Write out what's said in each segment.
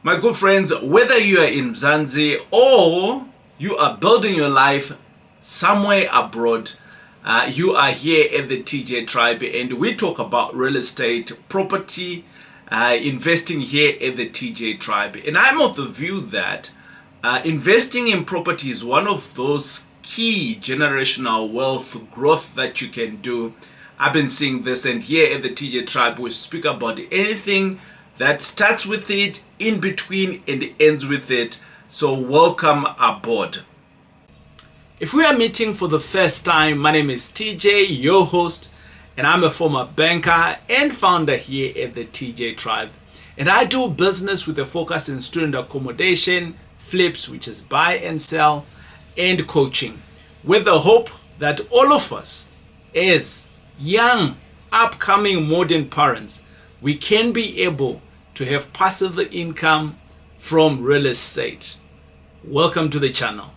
My good friends, whether you are in Mzansi or you are building your life somewhere abroad, you are here at the TJ Tribe, and we talk about real estate, property, investing here at the TJ Tribe. And I'm of the view that investing in property is one of those key generational wealth growth that you can do. I've been seeing this, and here at the TJ Tribe we speak about anything that starts with it, in between, and ends with it. So welcome aboard. If we are meeting for the first time, my name is TJ, your host, and I'm a former banker and founder here at the TJ Tribe. And I do business with a focus in student accommodation, flips, which is buy and sell, and coaching, with the hope that all of us, as young, upcoming modern parents, we can be able to have passive income from real estate. Welcome to the channel.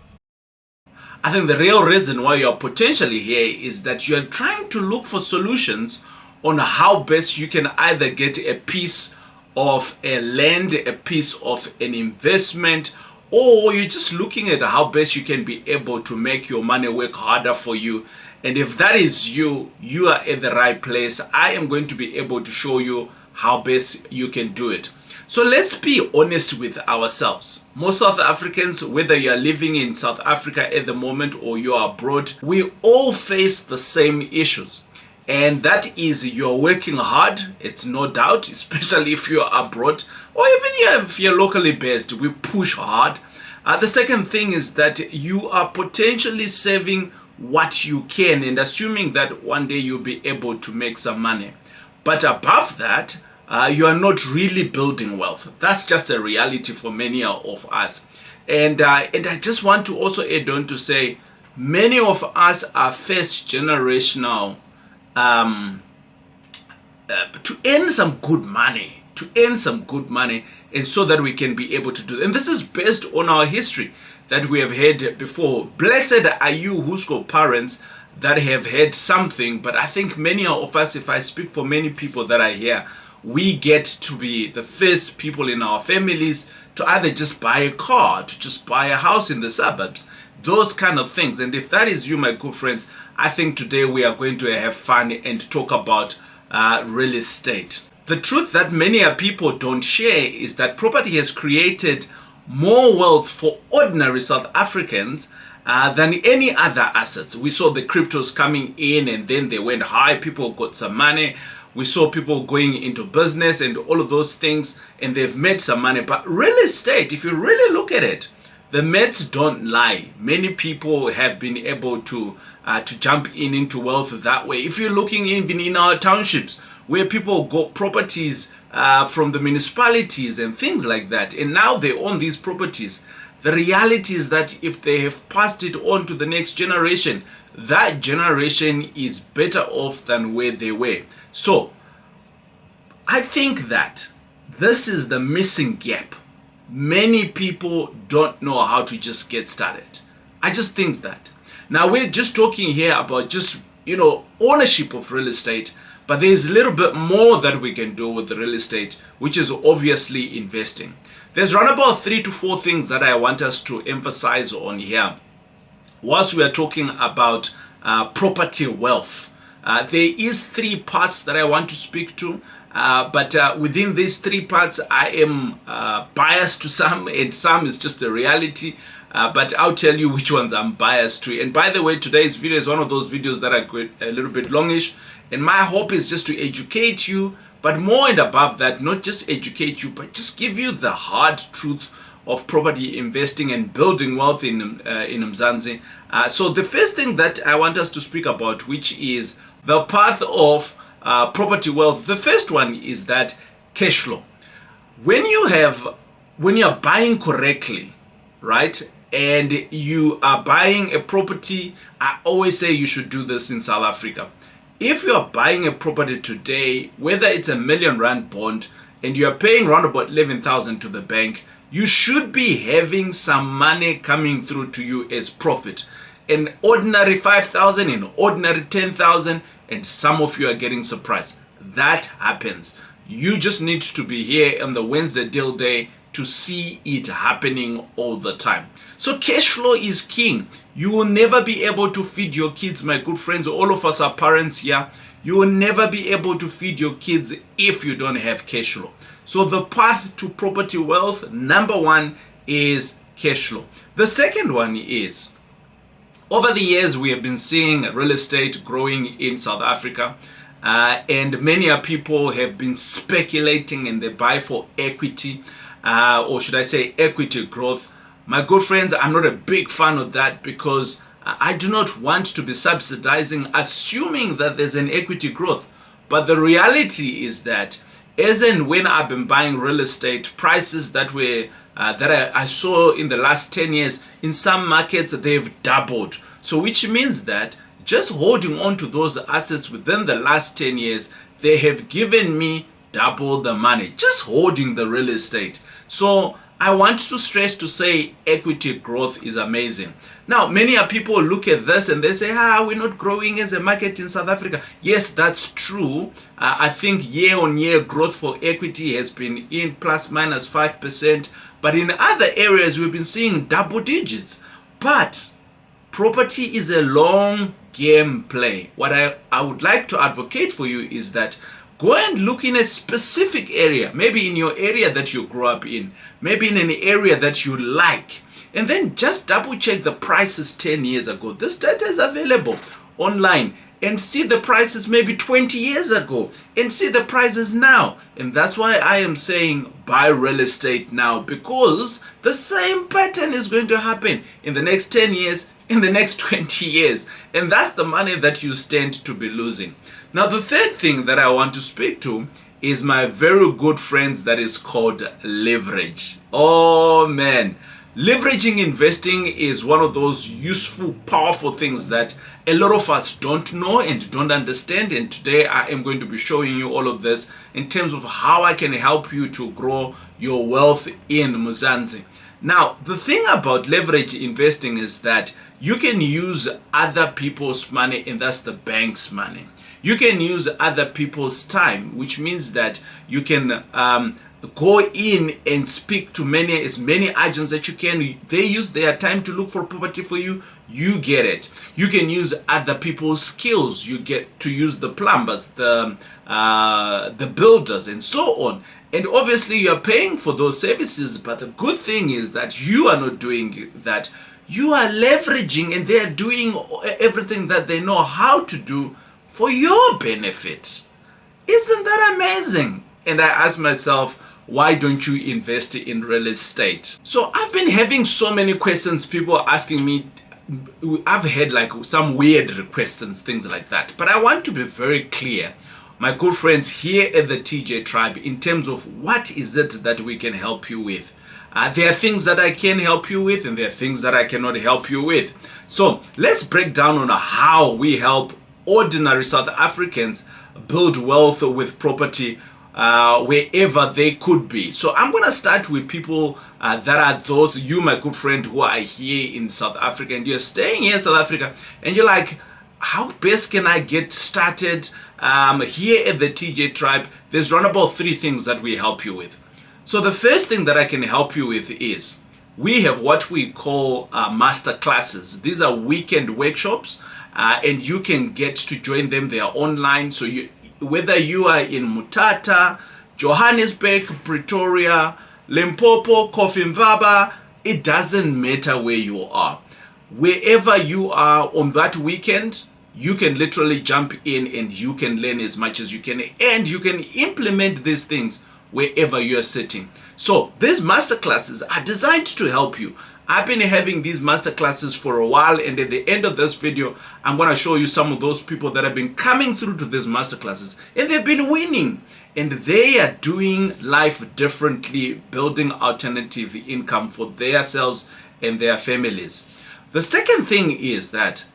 I think the real reason why you're potentially here is that you're trying to look for solutions on how best you can either get a piece of a land, a piece of an investment, or you're just looking at how best you can be able to make your money work harder for you. And if that is you, you are at the right place. I am going to be able to show you how best you can do it. So let's be honest with ourselves. Most South Africans, whether you are living in South Africa at the moment or you are abroad, we all face the same issues. And that is, you're working hard, it's no doubt, especially if you're abroad, or even if you're locally based, we push hard. The second thing is that you are potentially saving what you can and assuming that one day you'll be able to make some money. But above that, you are not really building wealth. That's just a reality for many of us. And I just want to also add on to say, many of us are first generational to earn some good money, and so that we can be able to do it. And this is based on our history that we have had before. Blessed are you who's got parents that have had something, but I think many of us, if I speak for many people that are here, we get to be the first people in our families to either just buy a car, to just buy a house in the suburbs, those kind of things. And if that is you, my good friends, I think today we are going to have fun and talk about real estate. The truth that many people don't share is that property has created more wealth for ordinary South Africans than any other assets. We saw the cryptos coming in and then they went high, people got some money. We saw people going into business and all of those things, and they've made some money. But real estate, if you really look at it, the maths don't lie. Many people have been able to jump into wealth that way. If you're looking even in our townships, where people got properties from the municipalities and things like that, and now they own these properties. The reality is that if they have passed it on to the next generation, that generation is better off than where they were. So I think that this is the missing gap. Many people don't know how to just get started. I just think that. Now we're just talking here about just, ownership of real estate, but there's a little bit more that we can do with the real estate, which is obviously investing. There's around about 3 to 4 things that I want us to emphasize on here whilst we are talking about property wealth. There is 3 parts that I want to speak to, but within these 3 parts, I am biased to some, and some is just a reality. But I'll tell you which ones I'm biased to. And by the way, today's video is one of those videos that are a little bit longish, and my hope is just to educate you, but more and above that, not just educate you, but just give you the hard truth of property investing and building wealth in Mzansi. So the first thing that I want us to speak about, which is the path of property wealth. The first one is that cash flow. When you're buying correctly, right, and you are buying a property, I always say you should do this in South Africa. If you are buying a property today, whether it's R1 million bond and you are paying around about 11,000 to the bank, you should be having some money coming through to you as profit. An ordinary 5,000, an ordinary 10,000, and some of you are getting surprised. That happens. You just need to be here on the Wednesday deal day to see it happening all the time. So cash flow is king. You will never be able to feed your kids, my good friends. All of us are parents here. You will never be able to feed your kids if you don't have cash flow. So the path to property wealth, number one, is cash flow. The second one is, over the years, we have been seeing real estate growing in South Africa. And many people have been speculating and they buy for equity, or should I say equity growth. My good friends, I'm not a big fan of that because I do not want to be subsidizing, assuming that there's an equity growth. But the reality is that as and when I've been buying real estate, prices that were that I saw in the last 10 years, in some markets, they've doubled. So which means that just holding on to those assets within the last 10 years, they have given me double the money, just holding the real estate. So I want to stress to say equity growth is amazing. Now, many people look at this and they say, we're not growing as a market in South Africa. Yes, that's true. I think year-on-year growth for equity has been in plus minus 5%. But in other areas, we've been seeing double digits. But property is a long game play. What I would like to advocate for you is that go and look in a specific area, maybe in your area that you grew up in, maybe in an area that you like, and then just double check the prices 10 years ago. This data is available online, and see the prices maybe 20 years ago and see the prices now. And that's why I am saying buy real estate now, because the same pattern is going to happen in the next 10 years, in the next 20 years, and that's the money that you stand to be losing. Now, the third thing that I want to speak to is my very good friends that is called leverage. Oh man, leveraging investing is one of those useful, powerful things that a lot of us don't know and don't understand. And today I am going to be showing you all of this in terms of how I can help you to grow your wealth in Mzansi. Now, the thing about leverage investing is that you can use other people's money, and that's the bank's money. You can use other people's time, which means that you can go in and speak to as many agents that you can. They use their time to look for property for you. You get it. You can use other people's skills. You get to use the plumbers, the builders, and so on. And obviously you're paying for those services, but the good thing is that you are not doing that. You are leveraging, and they're doing everything that they know how to do for your benefit. Isn't that amazing? And I ask myself, why don't you invest in real estate? So I've been having so many questions, people asking me. I've had like some weird questions, things like that. But I want to be very clear, my good friends here at the TJ Tribe, in terms of what is it that we can help you with. There are things that I can help you with, and there are things that I cannot help you with. So let's break down on how we help ordinary South Africans build wealth with property wherever they could be. So I'm going to start with people that are those, you my good friend, who are here in South Africa, and you're staying here in South Africa, and you're like, how best can I get started here at the TJ Tribe? There's around about 3 things that we help you with. So the first thing that I can help you with is we have what we call master classes. These are weekend workshops, and you can get to join them. They are online. So whether you are in Mutata, Johannesburg, Pretoria, Limpopo, Kofi, it doesn't matter where you are. Wherever you are on that weekend, you can literally jump in and you can learn as much as you can, and you can implement these things wherever you are sitting. So these masterclasses are designed to help you. I've been having these masterclasses for a while, and at the end of this video, I'm going to show you some of those people that have been coming through to these masterclasses, and they've been winning, and they are doing life differently, building alternative income for themselves and their families. The second thing is that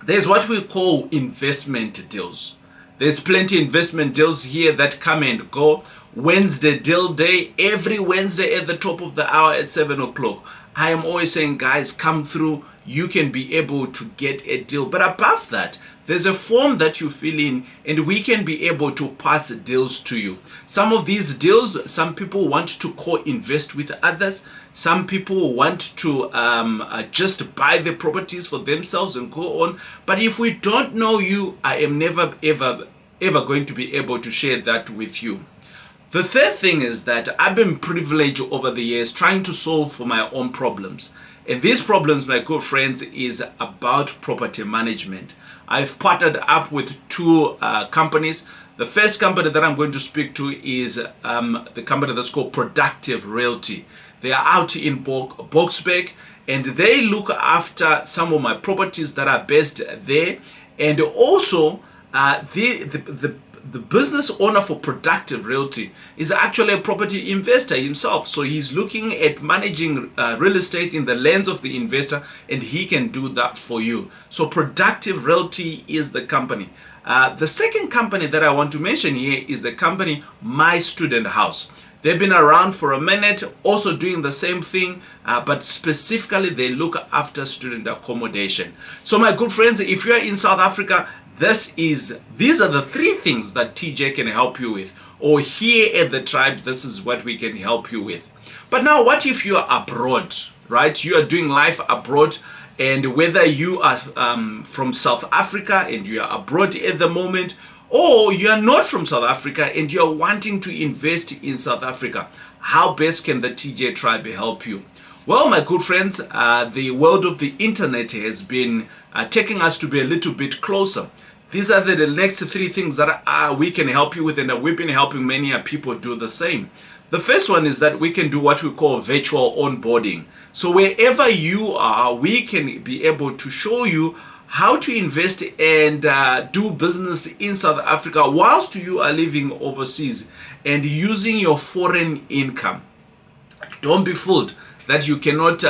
there's what we call investment deals. There's plenty of investment deals here that come and go. Wednesday deal day, every Wednesday at the top of the hour at 7 o'clock. I am always saying, guys, come through. You can be able to get a deal. But above that, there's a form that you fill in and we can be able to pass deals to you. Some of these deals, some people want to co-invest with others. Some people want to just buy the properties for themselves and go on. But if we don't know you, I am never ever going to be able to share that with you. The third thing is that I've been privileged over the years trying to solve for my own problems. And these problems, my good friends, is about property management. I've partnered up with two companies. The first company that I'm going to speak to is the company that's called Productive Realty. They are out in Boksburg, and they look after some of my properties that are based there. And also, the business owner for Productive Realty is actually a property investor himself. So he's looking at managing real estate in the lens of the investor, and he can do that for you. So Productive Realty is the company. The second company that I want to mention here is the company My Student House. They've been around for a minute, also doing the same thing, but specifically they look after student accommodation. So my good friends, if you are in South Africa, these are the three things that TJ can help you with. Or here at the tribe, this is what we can help you with. But now, what if you are abroad, right? You are doing life abroad, and whether you are from South Africa and you are abroad at the moment, or you are not from South Africa and you are wanting to invest in South Africa, how best can the TJ tribe help you? Well, my good friends, the world of the internet has been taking us to be a little bit closer. These are the next three things that we can help you with, and we've been helping many people do the same. The first one is that we can do what we call virtual onboarding. So wherever you are, we can be able to show you how to invest and do business in South Africa whilst you are living overseas and using your foreign income. Don't be fooled that you cannot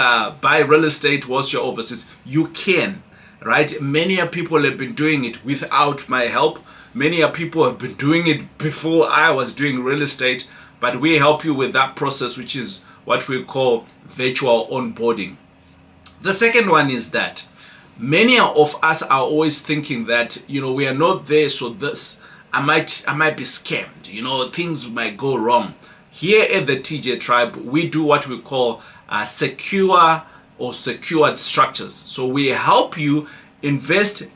buy real estate whilst you're overseas. You can. Right? Many people have been doing it without my help. Many people have been doing it before I was doing real estate, but we help you with that process, which is what we call virtual onboarding. The second one is that many of us are always thinking that, we are not there, so this, I might be scammed, things might go wrong. Here at the TJ tribe, we do what we call secure or secured structures. So we help you invest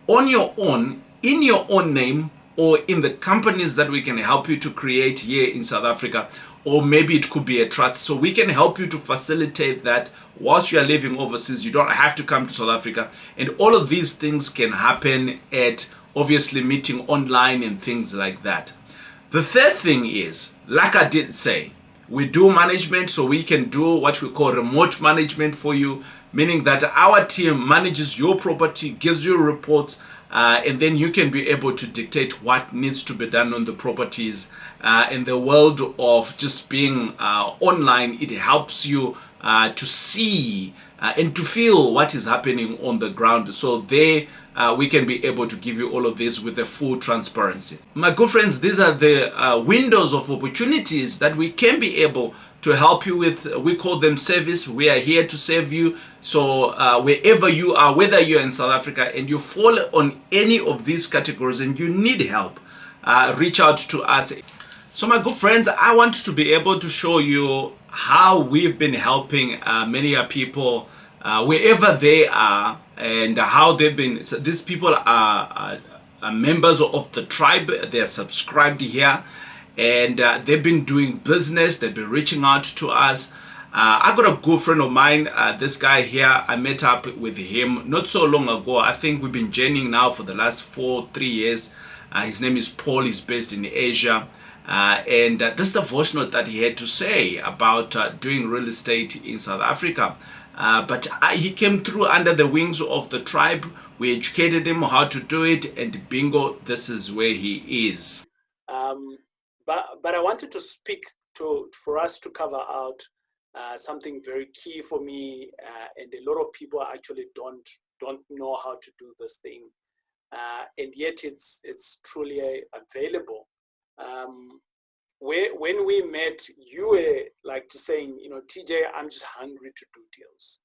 on your own, in your own name, or in the companies that we can help you to create here in South Africa, or maybe it could be a trust. So we can help you to facilitate that whilst you are living overseas. You don't have to come to South Africa, and all of these things can happen at obviously meeting online and things like that. The third thing is, like I did say, we do management, so we can do what we call remote management for you, meaning that our team manages your property, gives you reports, and then you can be able to dictate what needs to be done on the properties. In the world of just being online, it helps you to see and to feel what is happening on the ground. So we can be able to give you all of this with a full transparency. My good friends, these are the windows of opportunities that we can be able to help you with. We call them service. We are here to serve you. So wherever you are, whether you're in South Africa and you fall on any of these categories and you need help, reach out to us. So my good friends, I want to be able to show you how we've been helping many people wherever they are, and how they've been. So these people are members of the tribe. They are subscribed here, and they've been doing business. They've been reaching out to us. I got a good friend of mine, this guy here. I met up with him not so long ago. I think we've been journeying now for the last 3 years. His name is Paul. He's based in Asia. And this is the voice note that he had to say about doing real estate in South Africa. But he came through under the wings of the tribe. We educated him how to do it, and bingo, this is where he is. But I wanted to speak for us to cover out something very key for me, and a lot of people actually don't know how to do this thing, and yet it's truly available. When we met, you were like saying, TJ, I'm just hungry to do deals.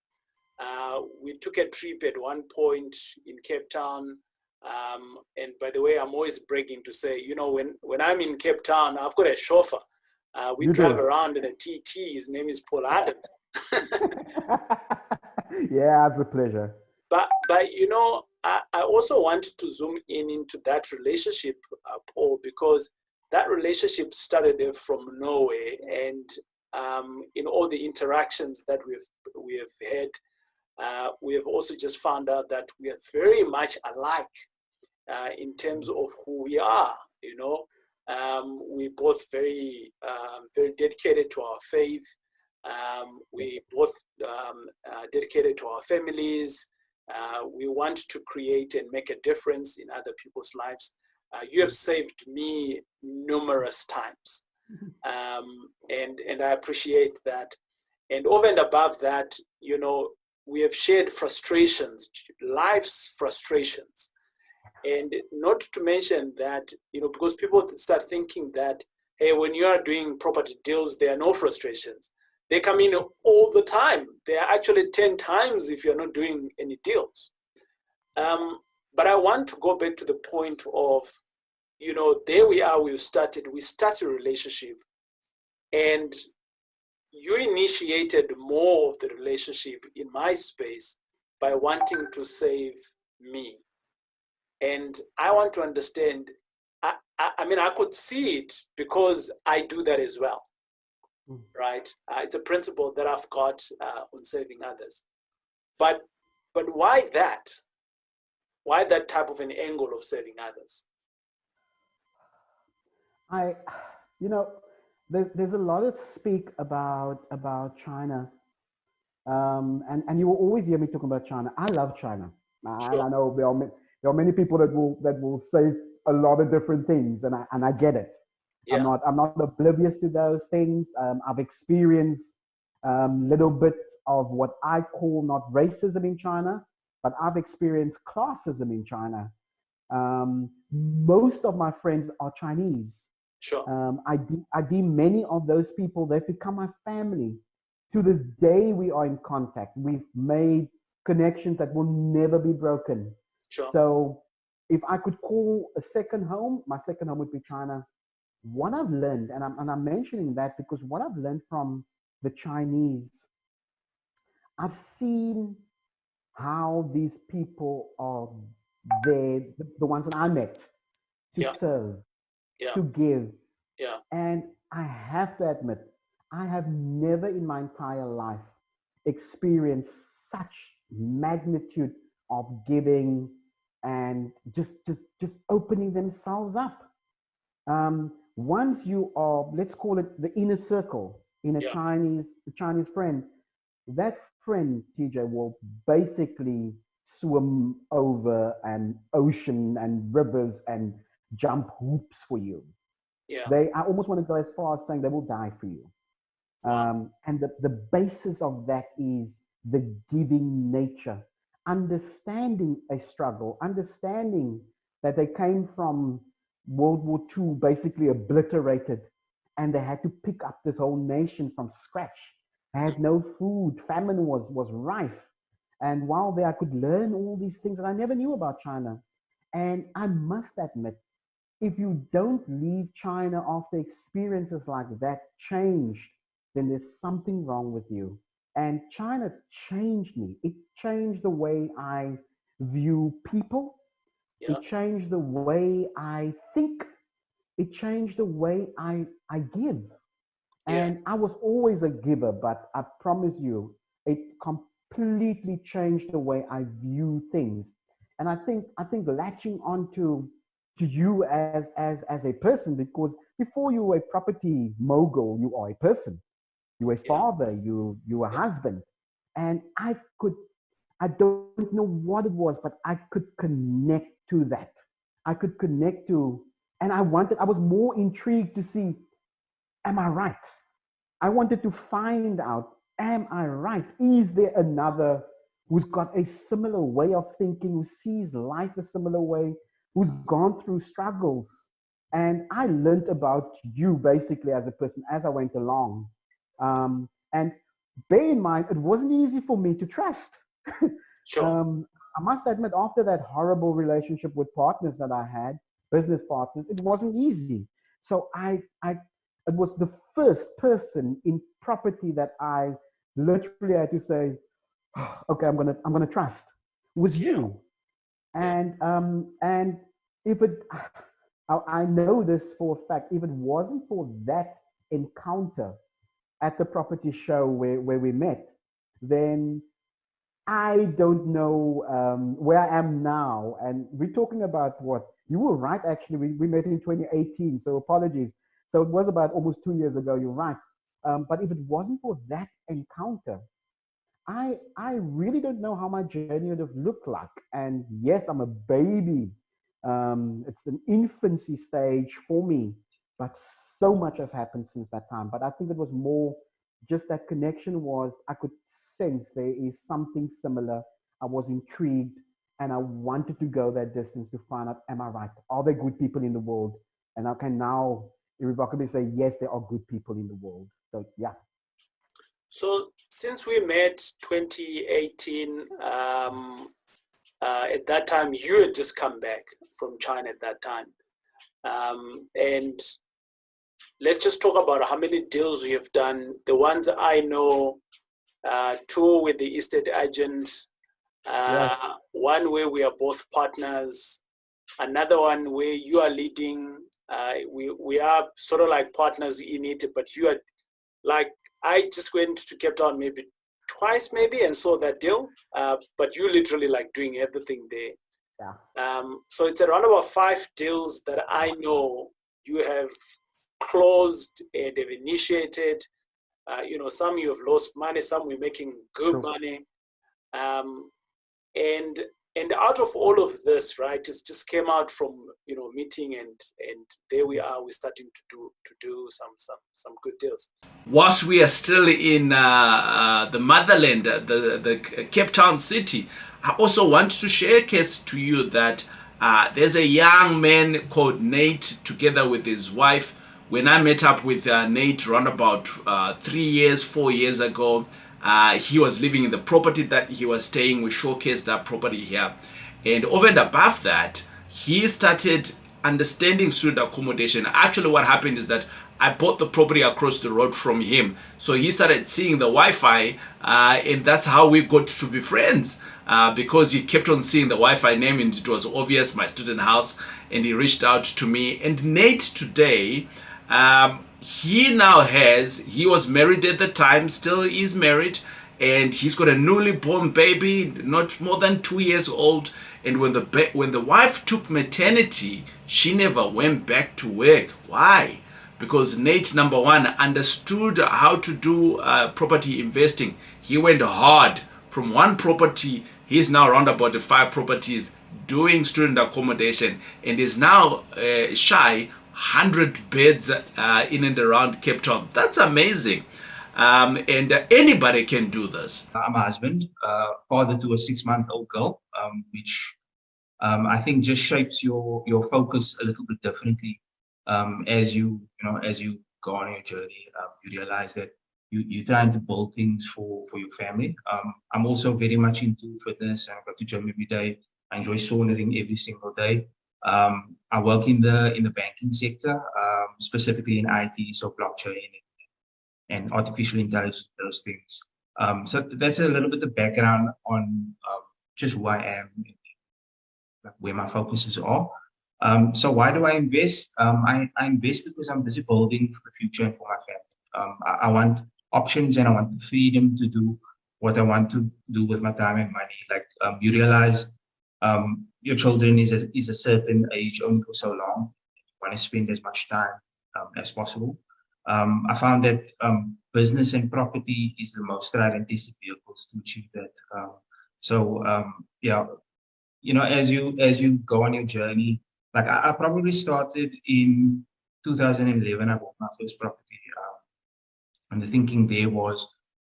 We took a trip at one point in Cape Town. And by the way, I'm always bragging to say, when I'm in Cape Town, I've got a chauffeur. We You drive do. around in a TT. His name is Paul Adams. Yeah, it's a pleasure. But I also want to zoom in into that relationship, Paul, because that relationship started from Norway, and in all the interactions that we have had, we have also just found out that we are very much alike in terms of who we are. We both very dedicated to our faith. We both dedicated to our families. We want to create and make a difference in other people's lives. You have saved me numerous times, and I appreciate that. And over and above that, we have shared frustrations, life's frustrations. And not to mention that, because people start thinking that, hey, when you are doing property deals, there are no frustrations. They come in all the time. They are actually 10 times if you're not doing any deals. But I want to go back to the point of, there we are, we started a relationship, and you initiated more of the relationship in my space by wanting to save me. And I want to understand, I mean, I could see it because I do that as well, right? It's a principle that I've got on saving others. But why that? Why that type of an angle of saving others? I, you know, there's a lot of speak about China, and you will always hear me talking about China. I love China. I Sure. know there are many people that will say a lot of different things, and I get it. Yeah. I'm not oblivious to those things. I've experienced little bit of what I call not racism in China, but I've experienced classism in China. Most of my friends are Chinese. Sure. I deem many of those people, they've become my family. To this day, we are in contact. We've made connections that will never be broken. Sure. So, if I could call a second home, my second home would be China. What I've learned, and I'm mentioning that because what I've learned from the Chinese, I've seen how these people are there, the ones that I met, to Yeah. serve, Yeah. to give. Yeah. And I have to admit, I have never in my entire life experienced such magnitude of giving and just opening themselves up. Once you are, let's call it the inner circle in Yeah. a Chinese friend, that friend, TJ, will basically swim over an ocean and rivers and jump hoops for you. Yeah. I almost want to go as far as saying they will die for you. Wow. And the basis of that is the giving nature, understanding a struggle, understanding that they came from World War II basically obliterated, and they had to pick up this whole nation from scratch. They had no food, famine was rife. And while there, I could learn all these things that I never knew about China. And I must admit, if you don't leave China after experiences like that changed, then there's something wrong with you. And China changed me. It changed the way I view people. Yeah. It changed the way I think. It changed the way I give. Yeah. And I was always a giver, but I promise you, it completely changed the way I view things. And I think latching on to you as a person, because before you were a property mogul, you are a person. You're a Yeah. father, you're a Yeah. husband. And I don't know what it was, but I could connect to that. I could connect to, and I was more intrigued to see, am I right? I wanted to find out, am I right? Is there another who's got a similar way of thinking, who sees life a similar way, who's gone through struggles? And I learned about you basically as a person as I went along. And bear in mind, it wasn't easy for me to trust. Sure. I must admit, after that horrible relationship with partners that I had, business partners, it wasn't easy. So it was the first person in property that I literally had to say, okay, I'm gonna trust. It was Yeah. you. Yeah. And if it, I know this for a fact, if it wasn't for that encounter at the property show where we met, then I don't know where I am now. And we're talking about what? You were right, actually. We met in 2018, so apologies. So it was about almost 2 years ago. You're right. But if it wasn't for that encounter, I really don't know how my journey would have looked like. And yes, I'm a baby. It's an infancy stage for me, but so much has happened since that time. But I think it was more just that connection was I could sense there is something similar. I was intrigued and I wanted to go that distance to find out, am I right? Are there good people in the world? And I can now irrevocably say, yes, there are good people in the world. So yeah. So since we met 2018, at that time you had just come back from China at that time, and let's just talk about how many deals you have done. The ones I know, two with the estate agent, Yes. one where we are both partners, another one where you are leading. We are sort of like partners in it, but you are like, I just went to Cape Town maybe twice maybe and saw that deal, but you literally like doing everything there. Yeah. So it's around about 5 deals that I know you have closed and have initiated. Some you have lost money, some we're making good True. money. And out of all of this, right, it just came out from meeting, and there we are. We're starting to do some good deals. Whilst we are still in the motherland, the Cape Town city, I also want to share a case to you that there's a young man called Nate together with his wife. When I met up with Nate around about 4 years ago, he was living in the property that he was staying. We showcased that property here. And over and above that, he started understanding student accommodation. Actually, what happened is that I bought the property across the road from him. So he started seeing the Wi-Fi, and that's how we got to be friends. Because he kept on seeing the Wi-Fi name, and it was obvious, my student house, and he reached out to me. And Nate today, he was married at the time, still is married, and he's got a newly born baby, not more than 2 years old. And when the wife took maternity, she never went back to work. Why? Because Nate, number one, understood how to do property investing. He went hard from one property. He's now around about the 5 properties doing student accommodation, and is now shy 100 beds in and around Cape Town. That's amazing. And anybody can do this. I'm a husband, father to a 6-month-old girl, which I think just shapes your focus a little bit differently as you go on your journey. You realize that you're trying to build things for your family. I'm also very much into fitness, and I go to gym every day. I enjoy sauning every single day. I work in the banking sector, specifically in IT, so blockchain and artificial intelligence, those things. So that's a little bit of background on just who I am, where my focuses are. So why do I invest? I invest because I'm busy building for the future and for my family. I want options, and I want the freedom to do what I want to do with my time and money. Like you realize your children is a certain age only for so long. You want to spend as much time as possible. I found that business and property is the most tried and tested vehicles to achieve that. As you go on your journey, like I probably started in 2011. I bought my first property, and the thinking there was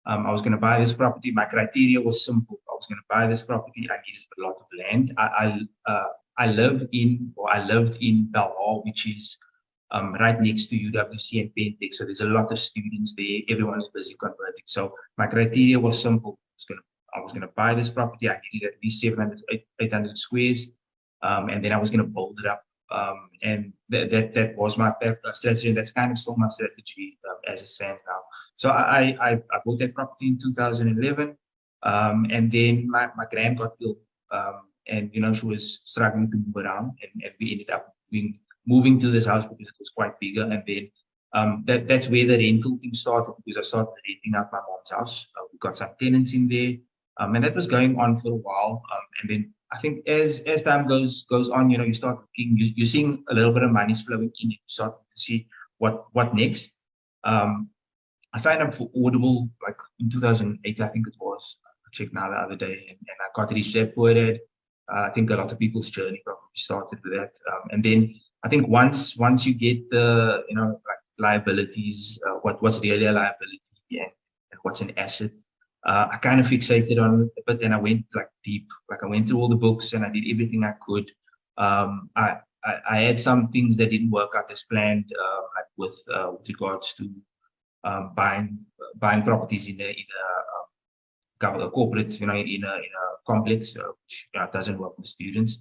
I was going to buy this property. My criteria was simple. I was going to buy this property. I needed a lot of land. I lived in Belhar, which is right next to UWC and Pentec. So there's a lot of students there. Everyone is busy converting. So my criteria was simple. I was going to I was going to buy this property. I needed at least 700, 800 squares, and then I was going to build it up. And that was my strategy, and that's kind of still my strategy as it stands now. So I bought that property in 2011, and then my grand got ill, and she was struggling to move around, and we ended up moving to this house because it was quite bigger, and then that's where the rental thing started, because I started renting out my mom's house. We got some tenants in there, and that was going on for a while, and then I think as time goes on, you start looking, you're seeing a little bit of money flowing in. You start to see what next. I signed up for Audible like in 2008, I think it was. I checked now the other day, and I got Rich Dad Poor Dad. I think a lot of people's journey probably started with that. And then I think once you get the like liabilities, what's really a liability and what's an asset, I kind of fixated on it, but then I went like deep. Like I went through all the books and I did everything I could. I had some things that didn't work out as planned, like with regards to buying properties in a corporate, in a complex, which doesn't work with students.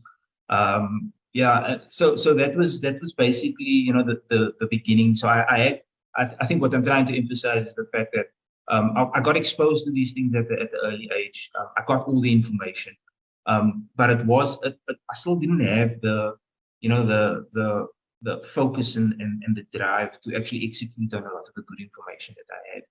So that was basically the beginning. So I think what I'm trying to emphasize is the fact that I got exposed to these things at the early age. I got all the information, but I still didn't have the focus and the drive to actually execute on a lot of the good information that I had.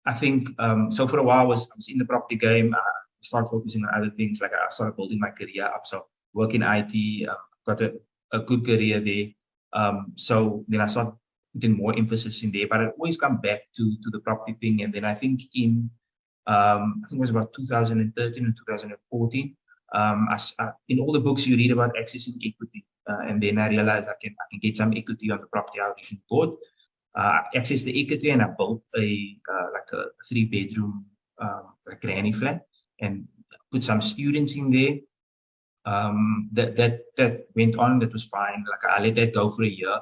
I think so. For a while, I was in the property game. I started focusing on other things. Like I started building my career up. So work in IT, got a good career there. So then I started putting more emphasis in there. But I always come back to the property thing. And then I think in it was about 2013 and 2014. In all the books you read about accessing equity, and then I realized I can get some equity on the property I originally bought. I accessed the equity and I built a 3-bedroom like granny flat and put some students in there. That went on. That was fine. Like I let that go for a year.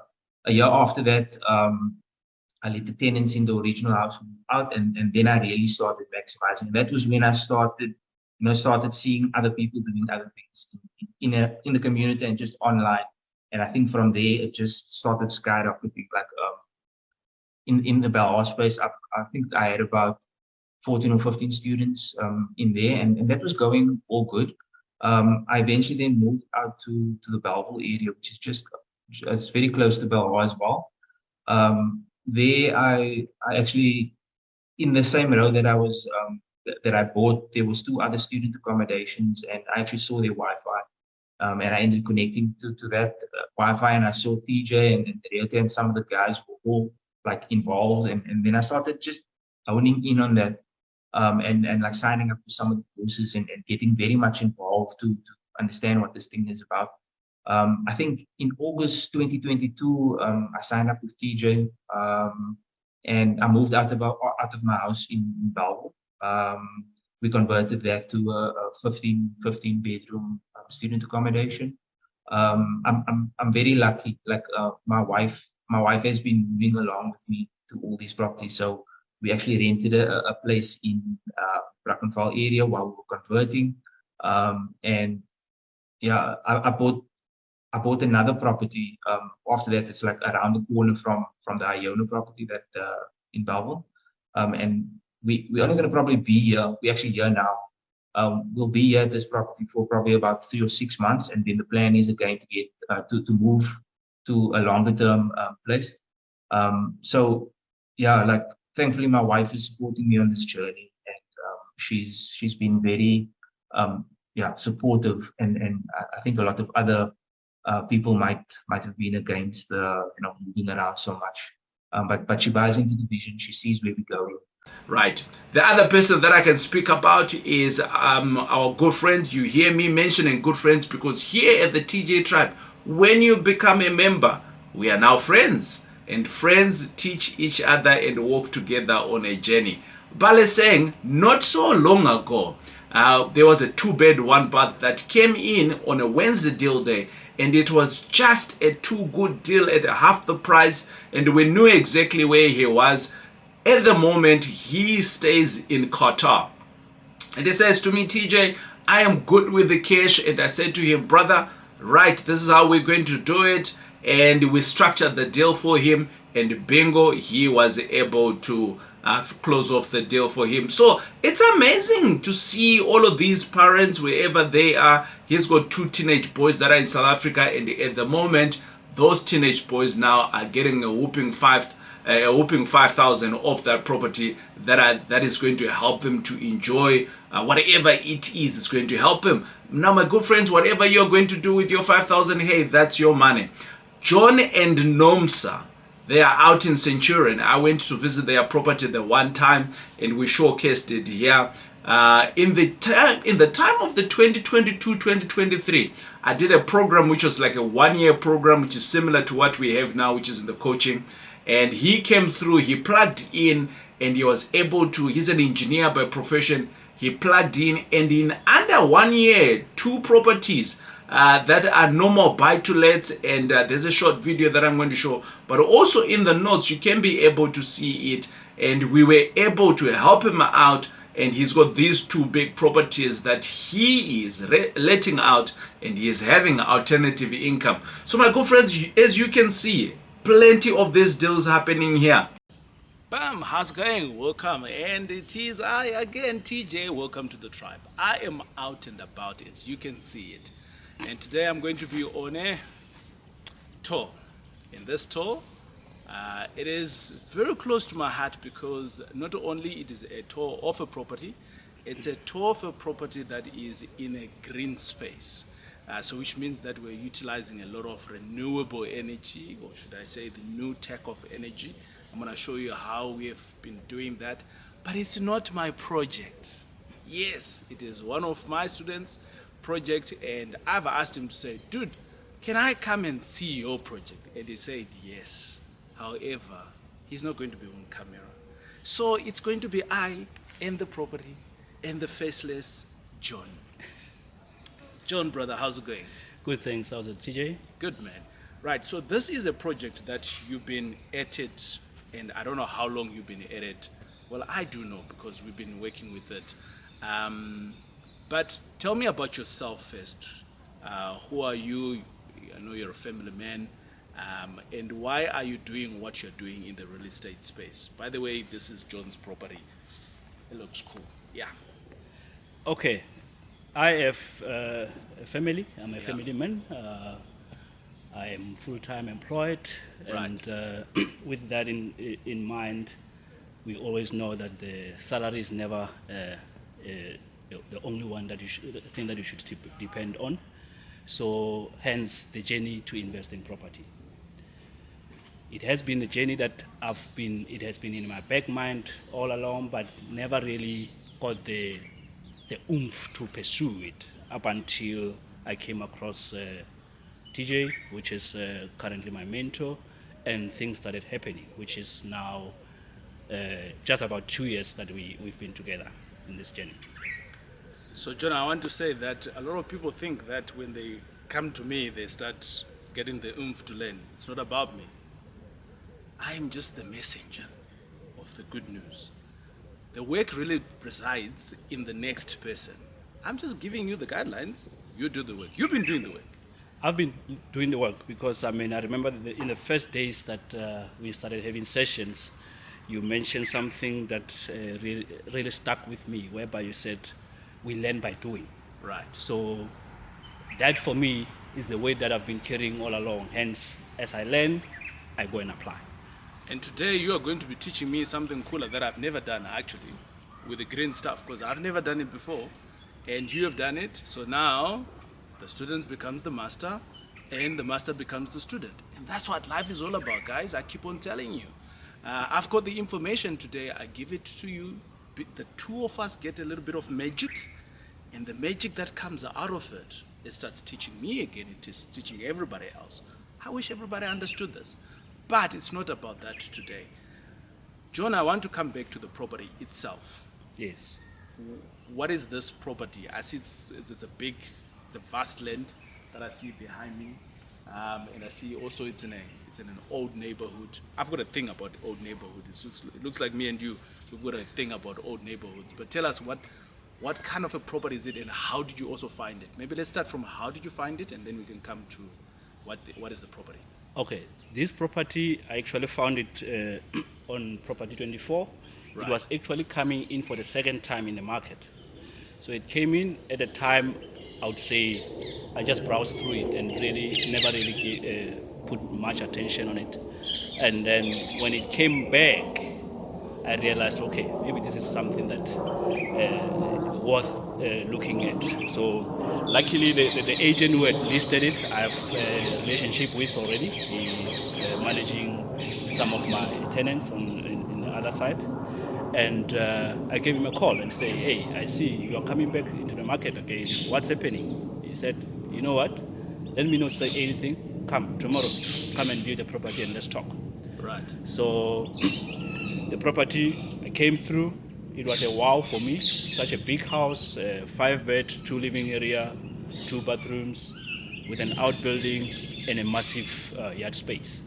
A year after that, I let the tenants in the original house move out, and then I really started maximizing. That was when I started seeing other people doing other things in the community and just online. And I think from there it just started skyrocketing. Like in the Belhar space, I think I had about 14 or 15 students in there, and that was going all good. I eventually then moved out to the Bellville area, which is it's very close to Belhar as well. There I actually, in the same row that I was that I bought, there was 2 other student accommodations, and I actually saw their Wi-Fi, and I ended up connecting to that Wi-Fi, and I saw TJ and Rita and some of the guys were all like involved, and then I started just honing in on that, and like signing up for some of the courses and getting very much involved to understand what this thing is about. I think in August 2022, I signed up with TJ, and I moved out of my house in Bellville. We converted that to a 15 bedroom student accommodation. I'm very lucky. Like my wife has been moving along with me to all these properties. So we actually rented a place in Brackenfell area while we were converting. And yeah, I bought another property. After that, it's like around the corner from the Iona property that in Bellville. And we're only going to probably be here. We're actually here now. We'll be here at this property for probably about 3 or 6 months, and then the plan is again to get to move to a longer term place. So yeah, like thankfully my wife is supporting me on this journey, and she's been very supportive, and I think a lot of other people might have been against moving around so much, but she buys into the vision. She sees where we're going. Right. The other person that I can speak about is our good friend. You hear me mentioning good friends because here at the TJ Tribe, when you become a member, we are now friends, and friends teach each other and walk together on a journey. Bale saying, not so long ago, there was a 2-bed, 1-bath that came in on a Wednesday deal day, and it was just a too good deal at half the price, and we knew exactly where he was. At the moment, he stays in Qatar. And he says to me, TJ, I am good with the cash. And I said to him, brother, right, this is how we're going to do it. And we structured the deal for him. And bingo, he was able to close off the deal for him. So it's amazing to see all of these parents wherever they are. He's got 2 teenage boys that are in South Africa. And at the moment, those teenage boys now are getting a whooping 5,000 off that property that is going to help them to enjoy whatever it is. It's going to help them. Now, my good friends, whatever you're going to do with your 5,000, hey, that's your money. John and Nomsa, they are out in Centurion. I went to visit their property the one time, and we showcased it here. In the time of the 2022-2023, I did a program which was like a 1-year program, which is similar to what we have now, which is in the coaching. And he came through, he plugged in, and he was able to, he's an engineer by profession. He plugged in, and in under 1 year, 2 properties that are normal buy-to-lets, and there's a short video that I'm going to show, but also in the notes you can be able to see it. And we were able to help him out, and he's got these 2 big properties that he is letting out, and he is having alternative income. So my good friends, as you can see, plenty of these deals happening here. Bam, how's it going? Welcome. And it is I again, TJ. Welcome to the tribe. I am out and about, as you can see it. And today I'm going to be on a tour. In this tour, it is very close to my heart because not only it is a tour of a property, it's a tour of a property that is in a green space. So which means that we're utilizing a lot of renewable energy, or should I say the new tech of energy. I'm going to show you how we have been doing that. But it's not my project. Yes, it is one of my students' project, and I've asked him to say, dude, can I come and see your project? And he said yes. However, he's not going to be on camera. So it's going to be I and the property and the faceless John. John, brother, how's it going? Good, thanks. How's it, TJ? Good, man. Right, so this is a project that you've been at it, and I don't know how long you've been at it. Well, I do know because we've been working with it. But tell me about yourself first. Who are you? I know you're a family man. And why are you doing what you're doing in the real estate space? By the way, this is John's property. It looks cool. Yeah. Okay. I have a family. I'm a family man. I am full-time employed. Right. And with that in mind, we always know that the salary is never the only one that the thing that you should depend on. So hence the journey to invest in property. It has been a journey that it has been in my back mind all along, but never really got the oomph to pursue it up until I came across TJ, which is currently my mentor, and things started happening, which is now just about 2 years that we've been together in this journey. So, John, I want to say that a lot of people think that when they come to me, they start getting the oomph to learn. It's not about me. I am just the messenger of the good news. The work really resides in the next person. I'm just giving you the guidelines. You do the work. You've been doing the work. I've been doing the work because, I remember in the first days that we started having sessions, you mentioned something that really stuck with me, whereby you said, we learn by doing. Right. So that for me is the way that I've been carrying all along. Hence, as I learn, I go and apply. And today you are going to be teaching me something cooler that I've never done actually with the green stuff, because I've never done it before and you have done it. So now the student becomes the master and the master becomes the student. And that's what life is all about, guys. I keep on telling you. I've got the information today. I give it to you. The two of us get a little bit of magic, and the magic that comes out of it, it starts teaching me again. It is teaching everybody else. I wish everybody understood this. But it's not about that today. John, I want to come back to the property itself. Yes. What is this property? I see it's a vast land that I see behind me. And I see also it's in an old neighborhood. I've got a thing about old neighborhood. It looks like me and you, we've got a thing about old neighborhoods. But tell us, What kind of a property is it, and how did you also find it? Maybe let's start from how did you find it, and then we can come to what is the property. Okay, this property, I actually found it on Property 24. Right. It was actually coming in for the second time in the market. So it came in at a time, I would say, I just browsed through it and never really put much attention on it. And then when it came back, I realized, okay, maybe this is something that worth looking at. So luckily the agent who had listed it, I have a relationship with already. He's managing some of my tenants in the other side. And I gave him a call and say, hey, I see you're coming back into the market again. What's happening? He said, you know what? Let me not say anything. Come tomorrow, come and view the property and let's talk. Right. So the property, I came through. It was a wow for me. Such a big house, 5-bed, 2 living area, 2 bathrooms, with an outbuilding and a massive yard space.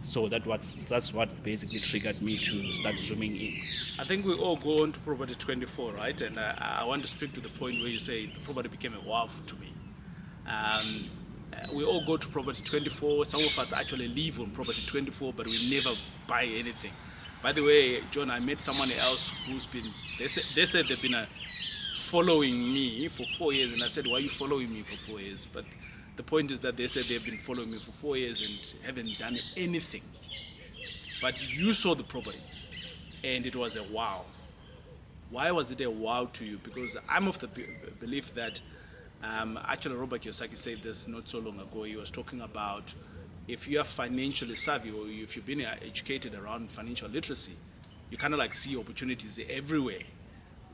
So that's what basically triggered me to start zooming in. I think we all go on to Property 24, right? And I want to speak to the point where you say the property became a wow to me. We all go to Property 24. Some of us actually live on Property 24, but we never buy anything. By the way, John, I met someone else who's been, they said they've been following me for 4 years, and I said, why are you following me for 4 years? But the point is that they said they've been following me for 4 years and haven't done anything. But you saw the property, and it was a wow. Why was it a wow to you? Because I'm of the belief that, actually Robert Kiyosaki said this not so long ago. He was talking about if you are financially savvy or if you've been educated around financial literacy, you kind of like see opportunities everywhere.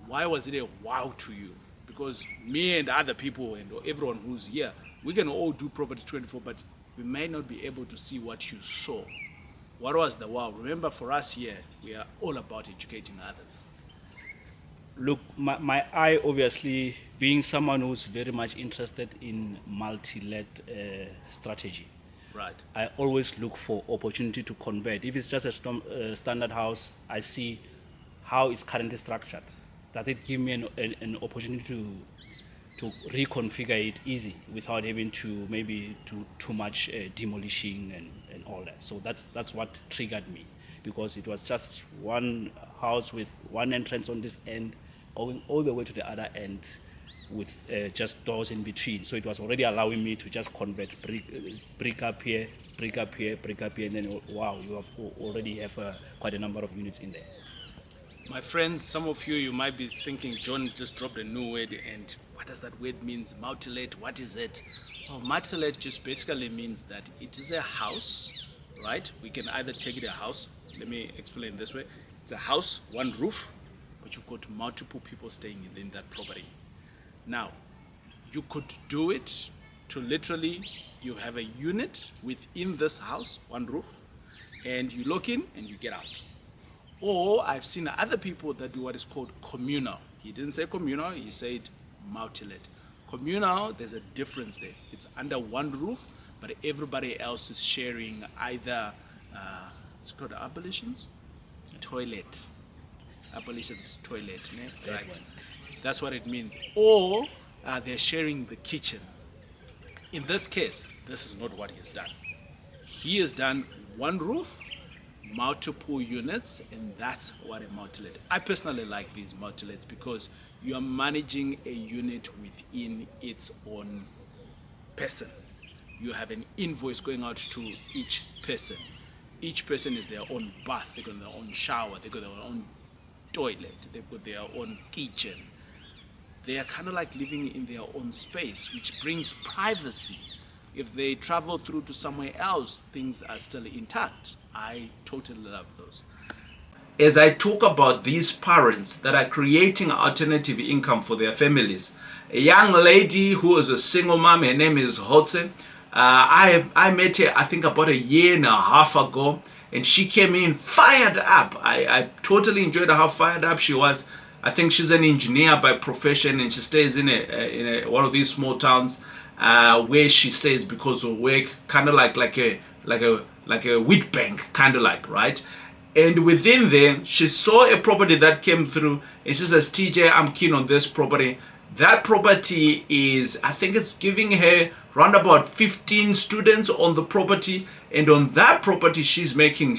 Why was it a wow to you? Because me and other people and everyone who's here, we can all do Property 24, but we may not be able to see what you saw. What was the wow? Remember, for us here, we are all about educating others. Look, my eye, obviously, being someone who's very much interested in multi-let strategy. Right. I always look for opportunity to convert. If it's just a standard house, I see how it's currently structured. Does it give me an opportunity to reconfigure it easy without having to maybe do too much demolishing and all that? So that's what triggered me, because it was just one house with one entrance on this end, going all the way to the other end with just doors in between. So it was already allowing me to just convert brick up here, brick up here, brick up here, and then wow, you already have quite a number of units in there. My friends, some of you might be thinking John just dropped a new word, and what does that word mean? Multi-let, what is it? Oh, multi-let just basically means that it is a house, right? We can either take it a house. Let me explain this way. It's a house, one roof, but you've got multiple people staying in that property. Now, you could do it to literally, you have a unit within this house, one roof, and you lock in and you get out. Or I've seen other people that do what is called communal. He didn't say communal, he said multi-let. Communal, there's a difference there. It's under one roof, but everybody else is sharing either, it's called abolitions? Toilet. Abolitions, toilet, né? Right. That's what it means. Or they're sharing the kitchen. In this case, this is not what he has done. He has done one roof, multiple units, and that's what a multi-let. I personally like these multi-lets because you are managing a unit within its own person. You have an invoice going out to each person. Each person is their own bath, they've got their own shower, they've got their own toilet, they've got their own kitchen. They are kind of like living in their own space, which brings privacy. If they travel through to somewhere else, things are still intact. I totally love those. As I talk about these parents that are creating alternative income for their families, a young lady who is a single mom, her name is Hotse. I met her, I think, about 1.5 years ago, and she came in fired up. I totally enjoyed how fired up she was. I think she's an engineer by profession, and she stays in one of these small towns where she stays because of work, kind of like a wheat bank, kind of like, right? And within there, she saw a property that came through, and she says, TJ, I'm keen on this property. That property is, I think it's giving her around about 15 students on the property. And on that property, she's making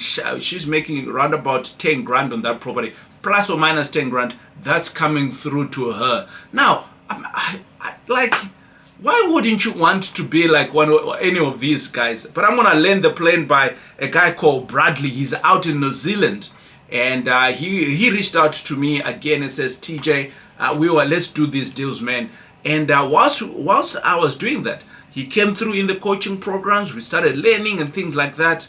around about 10 grand on that property, plus or minus 10 grand. That's coming through to her. Now, like, why wouldn't you want to be like any of these guys? But I'm gonna land the plane by a guy called Bradley. He's out in New Zealand, and he reached out to me again and says, TJ, let's do these deals, man. And whilst I was doing that, he came through in the coaching programs. We started learning and things like that,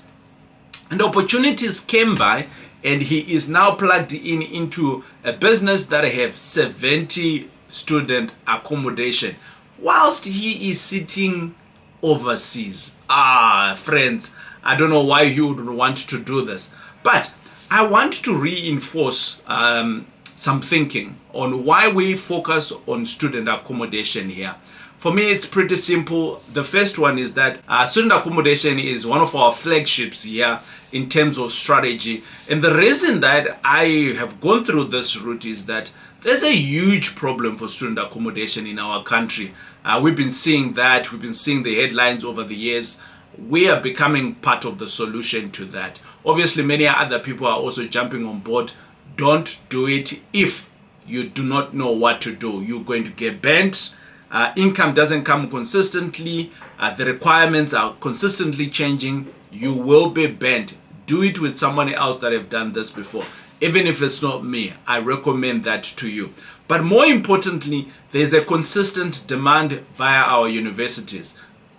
and opportunities came by, and he is now plugged into a business that have 70 student accommodation, whilst he is sitting overseas. Friends, I don't know why you would want to do this, but I want to reinforce some thinking on why we focus on student accommodation here. For me, it's pretty simple. The first one is that student accommodation is one of our flagships here in terms of strategy. And the reason that I have gone through this route is that there's a huge problem for student accommodation in our country. We've been seeing that. We've been seeing the headlines over the years. We are becoming part of the solution to that. Obviously, many other people are also jumping on board. Don't do it if you do not know what to do. You're going to get bent. Income doesn't come consistently. The requirements are consistently changing. You will be bent. Do it with someone else that have done this before. Even if it's not me, I recommend that to you. But more importantly, there's a consistent demand via our universities.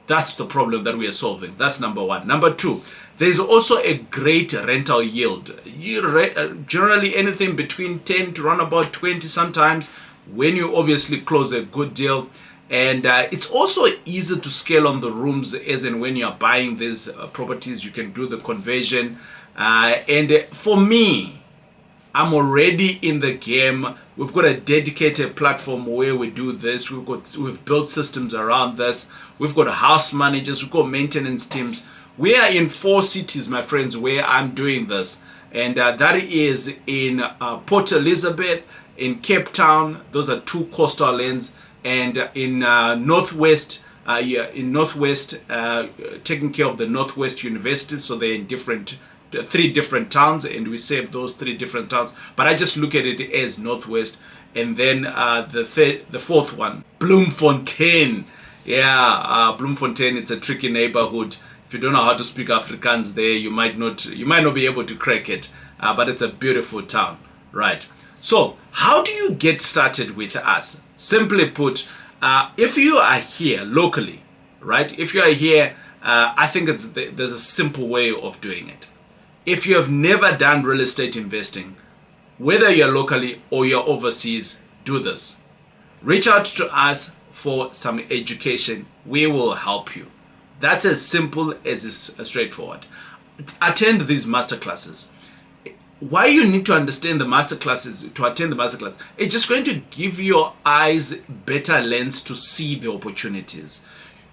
That's the problem that we are solving. That's number one. Number two, there's also a great rental yield. Generally anything between 10 to around about 20 sometimes, when you obviously close a good deal. And it's also easy to scale on the rooms, as in when you're buying these properties, you can do the conversion. And for me, I'm already in the game. We've got a dedicated platform where we do this. We've built systems around this. We've got house managers. We've got maintenance teams. We are in 4 cities, my friends, where I'm doing this. And that is in Port Elizabeth, in Cape Town. Those are 2 coastal lanes. And in Northwest, taking care of the Northwest universities. So they're in 3 different towns, and we save those 3 different towns. But I just look at it as Northwest. And then the fourth one, Bloemfontein. Yeah, Bloemfontein. It's a tricky neighborhood. If you don't know how to speak Afrikaans there, you might not be able to crack it. But it's a beautiful town, right? So how do you get started with us? Simply put, if you are here locally, right? If you are here, I think there's a simple way of doing it. If you have never done real estate investing, whether you're locally or you're overseas, do this. Reach out to us for some education. We will help you. That's as simple as it's straightforward. Attend these masterclasses. Why you need to understand the masterclasses, to attend the masterclass, it's just going to give your eyes better lens to see the opportunities.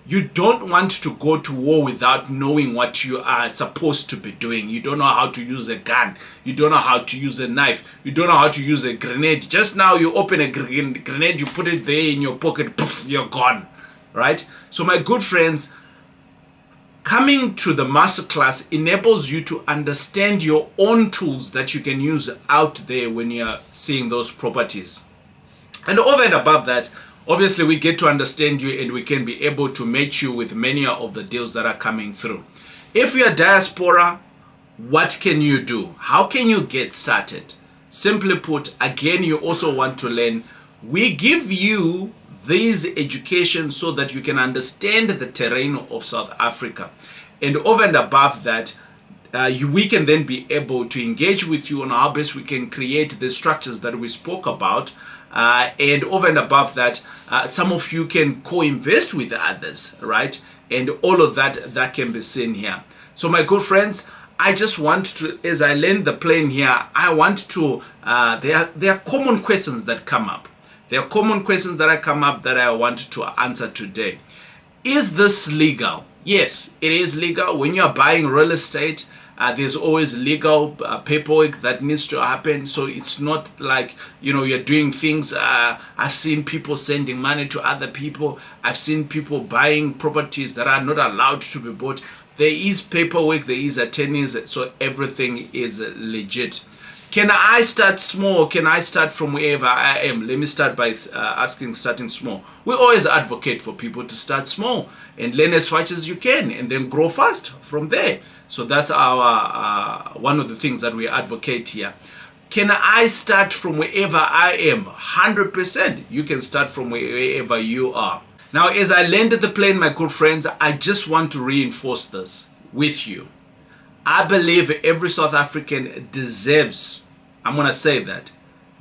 You don't want to go to war without knowing what you are supposed to be doing. You don't know how to use a gun. You don't know how to use a knife. You don't know how to use a grenade. Just now you open a grenade, you put it there in your pocket, poof, you're gone, right? So my good friends, coming to the masterclass enables you to understand your own tools that you can use out there when you're seeing those properties. And over and above that, obviously we get to understand you, and we can be able to match you with many of the deals that are coming through. If you're diaspora, what can you do? How can you get started? Simply put, again, you also want to learn. We give you these education so that you can understand the terrain of South Africa. And over and above that, we can then be able to engage with you on how best we can create the structures that we spoke about. And over and above that, some of you can co-invest with others, right? And all of that can be seen here. So my good friends, I just want to, as I land the plane here, I want to, there are common questions that come up. There are common questions that come up that I want to answer today. Is this legal? Yes, it is legal. When you're buying real estate, There's always legal paperwork that needs to happen. So it's not like, you're doing things. I've seen people sending money to other people. I've seen people buying properties that are not allowed to be bought. There is paperwork, there is attorneys, so everything is legit. Can I start small? Can I start from wherever I am? Let me start by starting small. We always advocate for people to start small and learn as much as you can and then grow fast from there. So that's our one of the things that we advocate here. Can I start from wherever I am? 100%. You can start from wherever you are. Now, as I landed the plane, my good friends, I just want to reinforce this with you. I believe every South African deserves, I'm going to say that,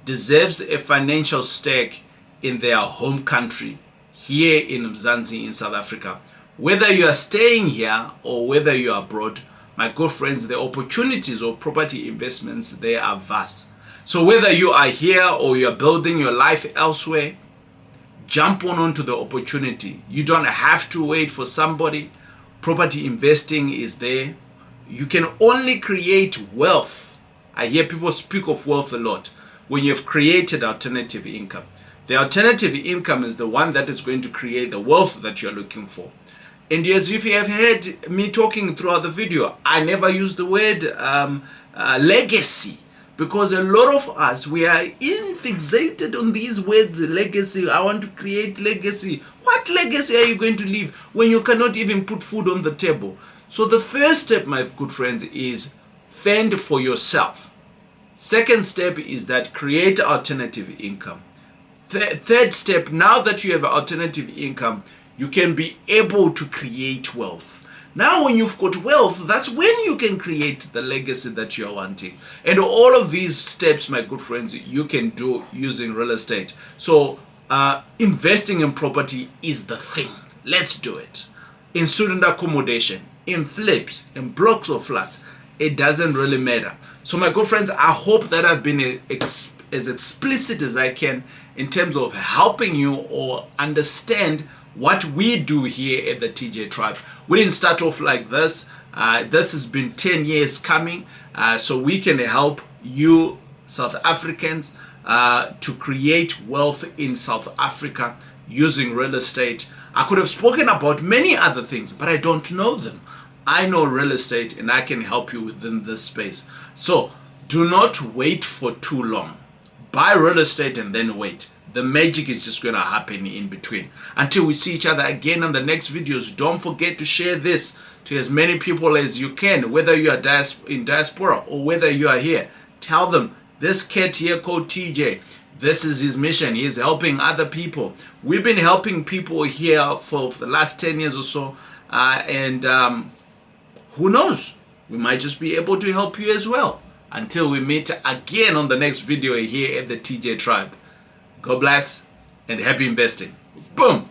deserves a financial stake in their home country here in Mzansi in South Africa. Whether you are staying here or whether you are abroad, my good friends, the opportunities of property investments, they are vast. So whether you are here or you are building your life elsewhere, jump onto the opportunity. You don't have to wait for somebody. Property investing is there. You can only create wealth. I hear people speak of wealth a lot when you've created alternative income. The alternative income is the one that is going to create the wealth that you're looking for. And as if you have heard me talking throughout the video, I never use the word legacy. Because a lot of us, we are fixated on these words, legacy. I want to create legacy. What legacy are you going to leave when you cannot even put food on the table? So the first step, my good friends, is fend for yourself. Second step is that create alternative income. Third step, now that you have alternative income, you can be able to create wealth. Now when you've got wealth, that's when you can create the legacy that you're wanting. And all of these steps, my good friends, you can do using real estate. So investing in property is the thing. Let's do it. In student accommodation, in flips, in blocks of flats, it doesn't really matter. So my good friends, I hope that I've been as explicit as I can in terms of helping you or understand what we do here at the TJ Tribe. We didn't start off like this. This has been 10 years coming. So we can help you South Africans to create wealth in South Africa using real estate. I could have spoken about many other things, but I don't know them. I know real estate and I can help you within this space. So do not wait for too long. Buy real estate and then wait. The magic is just going to happen in between. Until we see each other again on the next videos, don't forget to share this to as many people as you can, whether you are in diaspora or whether you are here. Tell them, this cat here called TJ, this is his mission. He is helping other people. We've been helping people here for the last 10 years or so. Who knows? We might just be able to help you as well. Until we meet again on the next video here at the TJ Tribe. God bless and happy investing. Boom.